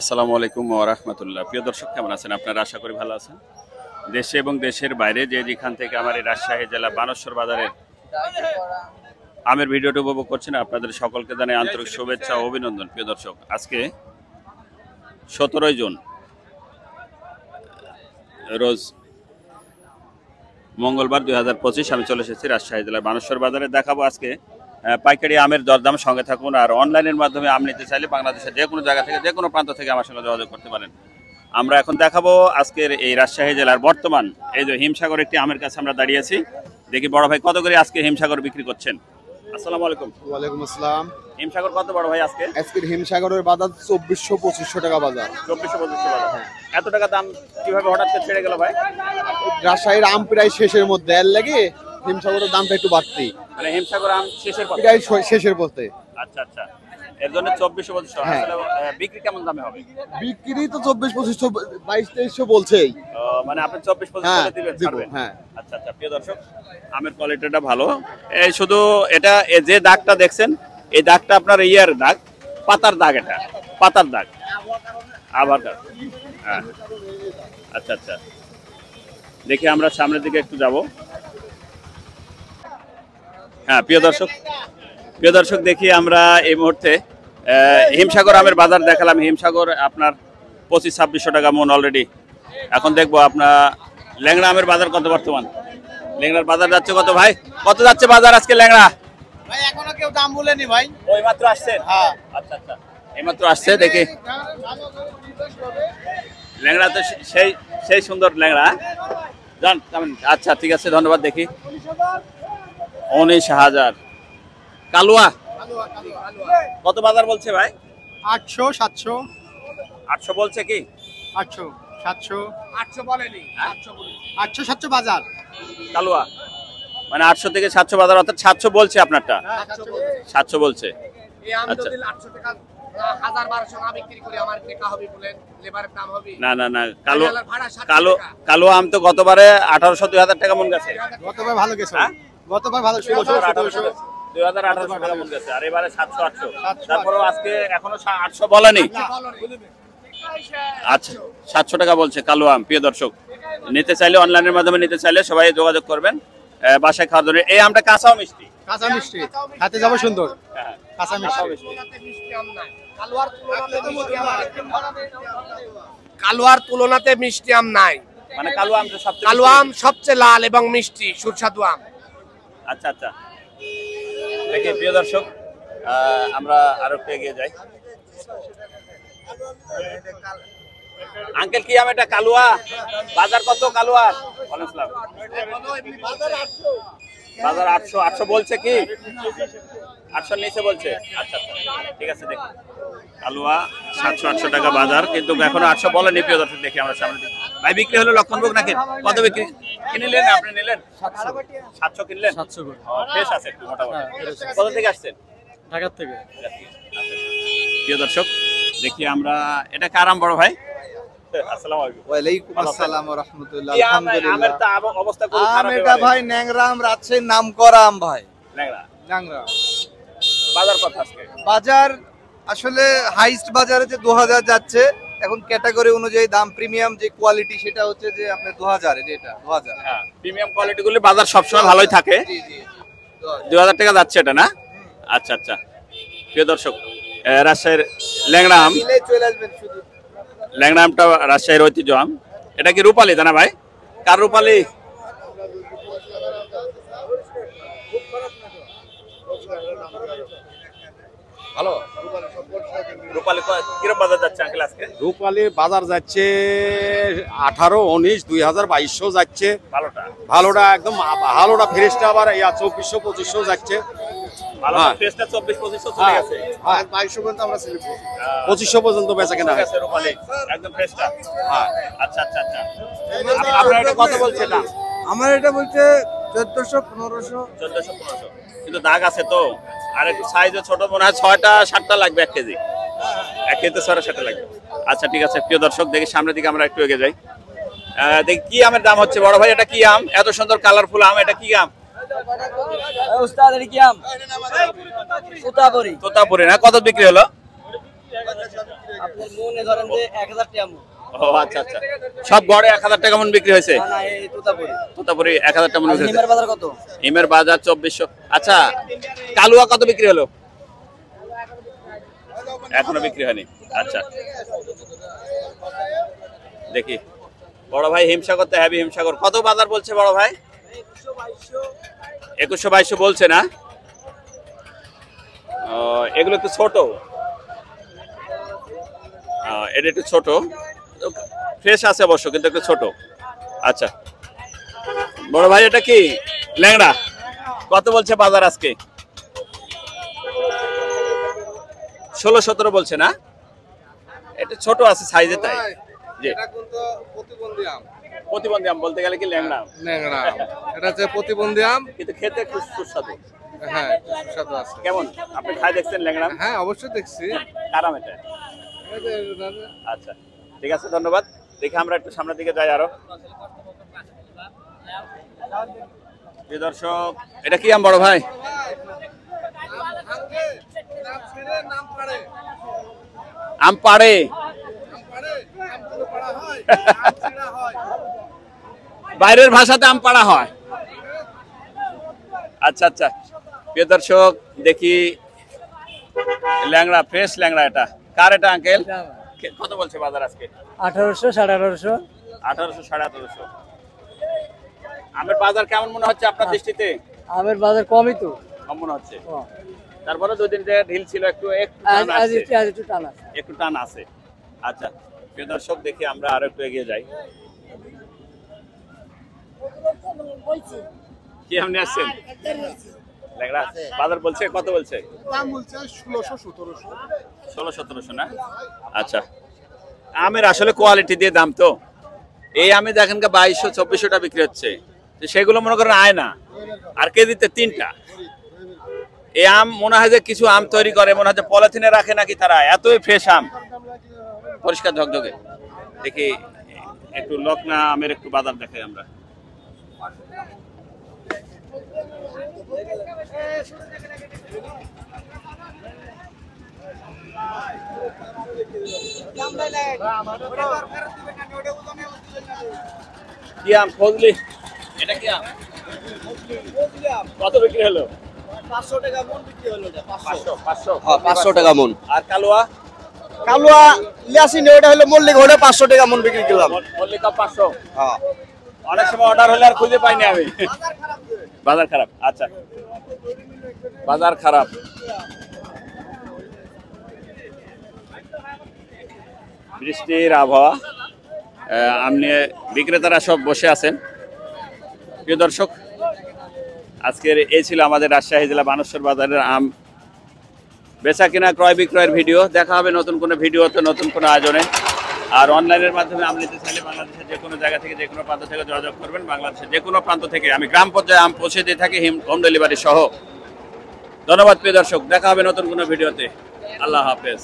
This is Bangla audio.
আসসালামু আলাইকুম ওয়া রাহমাতুল্লাহ। প্রিয় দর্শক, কেমন আছেন আপনারা? আশা করি ভালো আছেন। দেশে এবং দেশের বাইরে যে যেখান থেকে আমার এই রাজশাহী জেলা বানেশ্বর বাজারের আমের ভিডিওটি উপভোগ করছেন, আপনাদের সকলকে জানাই আন্তরিক শুভেচ্ছা ও অভিনন্দন। প্রিয় দর্শক, আজকে 17 জুন রোজ মঙ্গলবার 2025 আমি চলে এসেছি রাজশাহী জেলার বানেশ্বর বাজারে। দেখাবো আজকে পাইকারি আমের দরদাম। সঙ্গে থাকুন। আর অনলাইনের মাধ্যমে আম নিতে চাইলে বাংলাদেশের যে কোনো জায়গা থেকে, যে কোনো প্রান্ত থেকে আমার সঙ্গে যোগাযোগ করতে পারেন। আমরা এখন দেখাবো আজকের এই রাজশাহী জেলার বর্তমান এই যে হিমসাগর একটি আমের কাছে আমরা দাঁড়িয়েছি। দেখি বড় ভাই কত করে আজকে হিমসাগর বিক্রি করছেন। আসসালামু আলাইকুম। ওয়ালাইকুম আসসালাম। হিমসাগর কত বড় ভাই আজকে? আজকের হিমসাগরের বাজার 2400-2500 টাকা বাজার। 2400-2500 বাজার। এত টাকা দাম কিভাবে হঠাৎ করে ছেড়ে গেল ভাই? রাজশাহীর আম প্রায় শেষের মধ্যে, এর লাগে হিমসাগরের দামটা একটু বাড়তি। মানে হিমসাগর আম শেষের পথে? প্রায় শেষের পথে। আচ্ছা আচ্ছা, এর জন্য 2400-2500। আসলে বিক্রি কেমন দামে হবে? বিক্রি তো 2400-2500, 2200-2300 বলছেই। মানে আপনি 2400-2500 দিবেন? হ্যাঁ। আচ্ছা আচ্ছা, প্রিয় দর্শক, আমের কোয়ালিটিটা ভালো। এই শুধু এটা যে দাগটা দেখছেন, এই দাগটা আপনার ইয়ার দাগ, পাতার দাগ। এটা পাতার দাগ, আবার দাগ। হ্যাঁ, আচ্ছা আচ্ছা, দেখি আমরা সামনের দিকে একটু যাব। হ্যাঁ প্রিয় দর্শক, দেখি আমরা এই মুহূর্তে হিমসাগর আমের বাজার দেখালাম। হিমসাগর আপনার 2500-2600 টাকা মন অলরেডি। এখন দেখবো আপনার ল্যাংড়া আমের বাজার কত বর্তমান। ল্যাংড়ার বাজার যাচ্ছে কত ভাই? কত যাচ্ছে বাজার আজকে ল্যাংড়া? ভাই এখনো কেউ দাম বলেনি ভাই। ওই মাত্র আসছে? হ্যাঁ। আচ্ছা আচ্ছা, এইমাত্র আসছে। দেখি ল্যাংড়া তো সেই সুন্দর ল্যাংড়া। জান, আচ্ছা ঠিক আছে, ধন্যবাদ। দেখি 19,000। কালুয়া কত বাজার বলছে ভাই? 800 700 800 বলছে কি? 800 700 800 বলেনি, 800 700 বাজার কালুয়া মানে 800 থেকে 700 বাজার, অর্থাৎ 700 বলছে আপনারটা। 700 বলছে। এই আম যদি 800 টাকা 1000-1200 না বিক্রি করে আমার টাকা হবে বলেন, লেবারের দাম হবে না না না, কালো আম তো গতবারে 1800-2000 টাকা মন গেছে। গতবার ভালো গেছে, গতবার ভালো 1600-1700 2018 টাকা মন গেছে, আর এবারে 700-800। তারপরেও আজকে এখনো 800 বলেনি। আচ্ছা, 700 টাকা বলছে কালো আম। প্রিয় দর্শক, নিতে চাইলে অনলাইনের মাধ্যমে নিতে চাইলে সবাই যোগাযোগ করবেন বাসায় খাওয়ার জন্য। এই আমটা কাঁচাও মিষ্টি, কাঁচা মিষ্টি খেতে যাবে সুন্দর। হ্যাঁ, কাঁচা মিষ্টি। কালুয়ার তুলনাতে মিষ্টি আম নাই। মানে কালো আম সবচেয়ে কালু আম সবচেয়ে লাল এবং মিষ্টি, সুস্বাদু আম। আচ্ছা আচ্ছা, দেখি প্রিয় দর্শক, আমরা আরো একটু এগিয়ে যাই। আঙ্কেল কি আম এটা? কালুয়া বাজার কত? কালুয়া বাজার 800 বলছে কি? 800 নিচে বলছে। আচ্ছা আচ্ছা, ঠিক আছে। দেখি কালুয়া 700-800 টাকা বাজার, কিন্তু এখনো 800 বলেনি। প্রিয় দর্শক, দেখি আমরা সামনে দিকে। ভাই বিক্রি হলো লক্ষণভোগ নাকি? কত বিক্রি কিনলেন? আপনি নিলেন 700 কিনলেন? 700 ফ্রেশ আছে একটু মোটামুটি। কোথা থেকে আসছেন? ঢাকা থেকে। প্রিয় দর্শক, দেখি আমরা এটা কার আম বড় ভাই? আসসালামু আলাইকুম। ওয়ালাইকুম আসসালাম ওয়া রাহমাতুল্লাহ। আলহামদুলিল্লাহ। আমের তো অবস্থা খুব খারাপ। এটা ভাই ন্যাংরা আম, রাজশাহীর নামকরা আম ভাই। ল্যাংড়া বাজার কত আজকে? বাজার আসলে হাইস্ট বাজারে যে 2000 যাচ্ছে, এখন ক্যাটাগরি অনুযায়ী দাম। প্রিমিয়াম যে কোয়ালিটি সেটা হচ্ছে যে আপনার 2000, যেটা 2000। হ্যাঁ, প্রিমিয়াম কোয়ালিটি গুলো বাজার সবসময় ভালোই থাকে। জি জি, 2000 টাকা যাচ্ছে এটা না? আচ্ছা আচ্ছা, প্রিয় দর্শক, রাজশাহীর ল্যাংড়া আম, চলে আসবেন শুধু। ল্যাংড়া আমটা রাজশাহীর ঐতিহ্য আম। এটা কি রূপালী তা না ভাই? কার রূপালী? ভালো রূপালী কিরকম বাজার যাচ্ছে আঙ্কেল আজকে? রূপালী বাজার যাচ্ছে 18, 19, 2000-2200 যাচ্ছে। ভালোটা একদম ভালোটা ফ্রেশটা আবার 2400-2500 যাচ্ছে। ভালো ফ্রেশটা 2400-2500 চলে গেছে। 2200 পর্যন্ত আমরা সেল করি। 2500 পর্যন্ত বেচা কেনা হয় রূপালী একদম ফ্রেশটা। হ্যাঁ। আচ্ছা আচ্ছা আচ্ছা, আপনার এটা কত বলছে দাম? আমার এটা বলছে 1400-1500। 1400-1500, কিন্তু দাগ আছে তো। আর একটু সাইজও ছোট, মনে হয় 6টা-7টা লাগবে 1 কেজি। 1 কেজিতে 6টা লাগবে। আচ্ছা ঠিক আছে, প্রিয় দর্শক, দেখি সামনের দিকে আমরা একটু এগিয়ে যাই। দেখি কি আমের দাম হচ্ছে বড় ভাই? এটা কি আম? এত সুন্দর কালারফুল আম, এটা কি আম? উস্তাদ, এটা কি আম? তোতাপুরি। তোতাপুরি না? কত বিক্রি হলো? আপনার মনে ধরেন যে 1000 টাকা মন। ও আচ্ছা আচ্ছা, সব গড়ে 1000 টাকা মন বিক্রি হয়েছে। না এই তোতাপুরি। তোতাপুরি 1000 টাকা মন বিক্রি হয়েছে। হিমের বাজার কত? হিমের বাজার 2400। আচ্ছা, কালুয়া কত বিক্রি হলো? এখনো বিক্রি হয়নি। আচ্ছা, দেখি বড় ভাই হিমসাগর তো হেভি হিমসাগর, কত বাজার বলছে বড় ভাই? 2100-2200 বলছে না? এগুলো একটু ছোট, এটা একটু ছোট, ফ্রেশ আছে অবশ্য কিন্তু একটু ছোট। আচ্ছা বড় ভাই, এটা কি ল্যাংড়া? কত বলছে বাজার আজকে? 16-17 বলছে না? এটা ছোট আছে সাইজে, তাই জি। এটা কিন্তু প্রতিবন্ধী আম। প্রতিবন্ধী আম বলতে গেলে কি ল্যাংড়া? ন্যাংরা আম। এটা হচ্ছে প্রতিবন্ধী আম। কিন্তু খেতে খুব সুস্বাদু। হ্যাঁ, সুস্বাদু আছে। কেমন, আপনি খাই দেখছেন ল্যাংড়া? হ্যাঁ, অবশ্যই দেখছি। কারাম এটা। আচ্ছা ঠিক আছে, ধন্যবাদ। দেখি আমরা একটু সামনের দিকে যাই আরো। প্রিয় দর্শক, এটা কি আম বড় ভাই? আম পাড়ে। বাইরের ভাষাতে আম পাড়া হয়। আচ্ছা আচ্ছা, প্রিয় দর্শক দেখি ল্যাংড়া, ফ্রেশ ল্যাংড়া। এটা কার এটা আঙ্কেল? কত বলছে বাজার আজকে? 1800 1850। 1800 1850। আমের বাজার কেমন মনে হচ্ছে আপনার দৃষ্টিতে? আমের বাজার কমই তো। কম মনে হচ্ছে। তারপরে 2 দিন যে ঢিল ছিল, একটু আজ একটু টান আছে। একটু টান আছে। আচ্ছা প্রিয় দর্শক, দেখি আমরা আরো একটু এগিয়ে যাই। কি আপনি আসছেন? ল্যাংড়া বাজার বলছে, কত বলছে? দাম বলছে 1600-1700। 1600-1700 না? আচ্ছা, আমের আসলে কোয়ালিটি দিয়ে দাম তো। এই আমি দেখেন 2200-2400 টাকা বিক্রি হচ্ছে, সেগুলো মনে করেন আয় না, আর কেজিতে 3টা। এই আম মনে হয় যে কিছু আম তৈরি করে, মনে হয় যে পলিথিনে রাখে নাকি তারা, এতই ফ্রেশ আম, পরিষ্কার ঝকঝকে। দেখি একটু লকনা আমের একটু বাজার দেখাই আমরা। কি আম ফজলি? এটা কি আম? কত বিক্রি হলো? 500 টাকা মন বিক্রি হলো। 500। হ্যাঁ 500 টাকা মন। আর কালুয়া? কালুয়া লিয়াসিন ওটা হলো মল্লিক, ওটা 500 টাকা মন বিক্রি করলাম। মল্লিকা 500। হ্যাঁ, অনেক সময় অর্ডার হলে আর খুঁজে পাইনি আমি। বাজার খারাপ। আচ্ছা, বাজার খারাপ। বৃষ্টির আবহাওয়া, আম নিয়ে বিক্রেতারা সব বসে আছেন। প্রিয় দর্শক, আজকের এই ছিল আমাদের রাজশাহী জেলা বানেশ্বর বাজারের আম বেচা কিনা ক্রয় বিক্রয়ের ভিডিও। দেখা হবে নতুন কোনো ভিডিওতে, নতুন কোনো আয়োজনে। আর অনলাইনের মাধ্যমে আম নিতে চাইলে বাংলাদেশের যে কোনো জায়গা থেকে, যে কোনো প্রান্ত থেকে যোগাযোগ করবেন। বাংলাদেশের যে কোনো প্রান্ত থেকে আমি গ্রাম পর্যায়ে আম পৌঁছে দিয়ে থাকি, হোম ডেলিভারি সহ। ধন্যবাদ প্রিয় দর্শক, দেখা হবে নতুন কোনো ভিডিওতে। আল্লাহ হাফেজ।